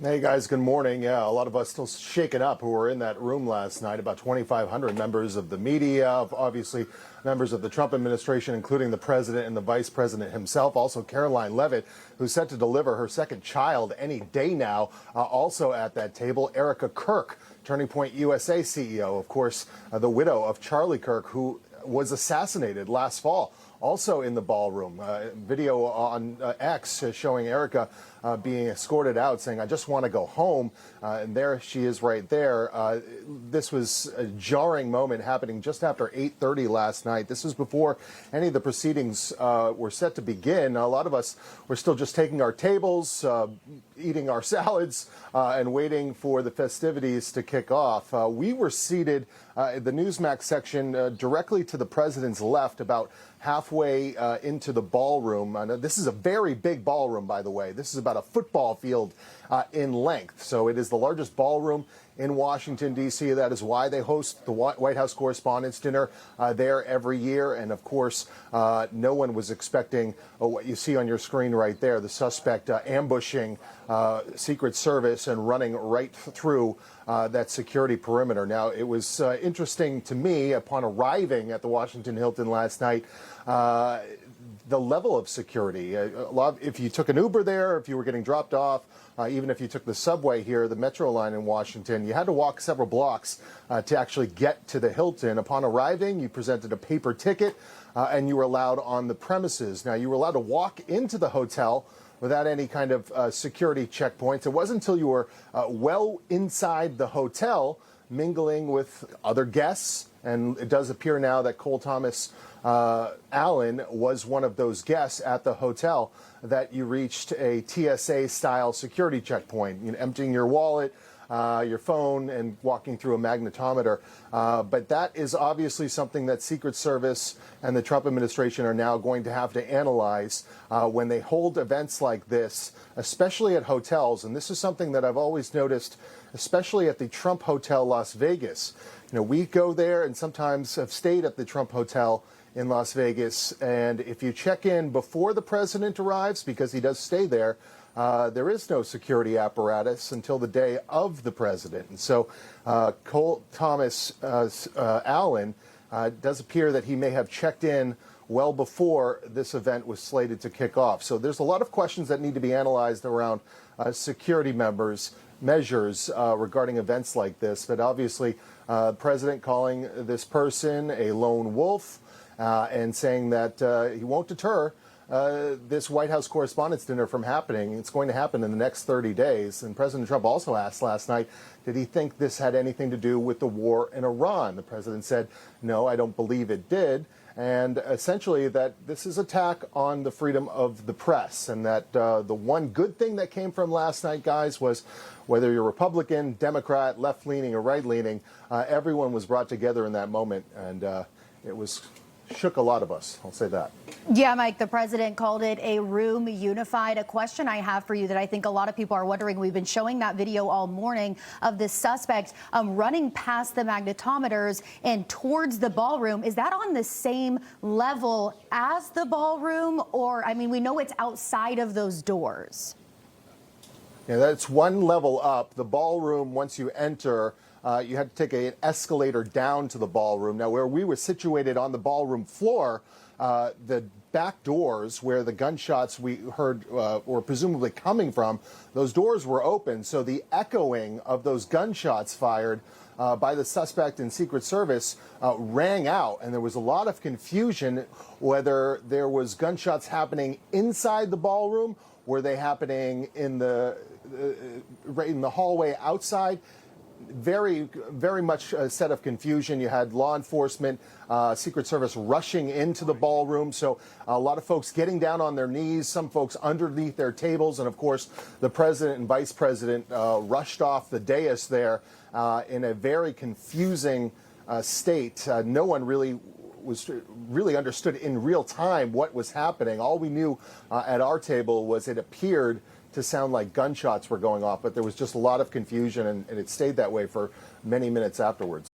Hey guys, good morning. Yeah, a lot of us still shaken up who were in that room last night. About 2,500 members of the media, obviously members of the Trump administration, including the president and the vice president himself. Also, Caroline Leavitt, who's set to deliver her second child any day now, also at that table. Erica Kirk, Turning Point USA CEO, of course, the widow of Charlie Kirk, who was assassinated last fall. Also in the ballroom, video on X showing Erica being escorted out, saying, "I just want to go home." And there she is right there. This was a jarring moment happening just after 8:30 last night. This was before any of the proceedings were set to begin. A lot of us were still just taking our tables, eating our salads, and waiting for the festivities to kick off. We were seated in the Newsmax section directly to the president's left, about halfway into the ballroom. This is a very big ballroom, by the way. This is about a football field in length. So it is the largest ballroom in Washington, D.C. That is why they host the White House Correspondents Dinner there every year. And of course, no one was expecting what you see on your screen right there, the suspect ambushing Secret Service and running right through that security perimeter. Now, it was interesting to me upon arriving at the Washington Hilton last night, the level of security. If you took an Uber there, if you were getting dropped off, even if you took the subway here, the Metro line in Washington, you had to walk several blocks to actually get to the Hilton. Upon arriving, you presented a paper ticket and you were allowed on the premises. Now, you were allowed to walk into the hotel without any kind of security checkpoints. It wasn't until you were well inside the hotel, mingling with other guests, and it does appear now that Cole Thomas Allen was one of those guests at the hotel, that you reached a TSA-style security checkpoint, emptying your wallet, your phone, and walking through a magnetometer. But that is obviously something that Secret Service and the Trump administration are now going to have to analyze when they hold events like this, especially at hotels. And this is something that I've always noticed, especially at the Trump Hotel Las Vegas. We go there and sometimes have stayed at the Trump Hotel in Las Vegas, and if you check in before the president arrives, because he does stay there, there is no security apparatus until the day of the president. And so Cole Thomas Allen does appear that he may have checked in well before this event was slated to kick off. So there's a lot of questions that need to be analyzed around security measures regarding events like this. But obviously, the president calling this person a lone wolf and saying that he won't deter this White House Correspondents Dinner from happening. It's going to happen in the next 30 days. And President Trump also asked last night, did he think this had anything to do with the war in Iran? The president said, no, I don't believe it did. And essentially that this is an attack on the freedom of the press, and that the one good thing that came from last night, guys, was whether you're Republican, Democrat, left-leaning or right-leaning, everyone was brought together in that moment, and it shook a lot of us, I'll say that. Yeah, Mike, the president called it a room unified. A question I have for you that I think a lot of people are wondering, we've been showing that video all morning of this suspect running past the magnetometers and towards the ballroom. Is that on the same level as the ballroom? Or, I mean, we know it's outside of those doors. Yeah, that's one level up. The ballroom, once you enter, you had to take an escalator down to the ballroom. Now, where we were situated on the ballroom floor, the back doors where the gunshots we heard were presumably coming from, those doors were open. So the echoing of those gunshots fired by the suspect in Secret Service rang out. And there was a lot of confusion whether there was gunshots happening inside the ballroom, were they happening in the hallway outside. Very, very much a set of confusion. You had law enforcement, Secret Service rushing into the ballroom. So a lot of folks getting down on their knees, some folks underneath their tables. And of course, the president and vice president rushed off the dais there in a very confusing state. No one really understood in real time what was happening. All we knew at our table was it appeared to sound like gunshots were going off, but there was just a lot of confusion, and it stayed that way for many minutes afterwards.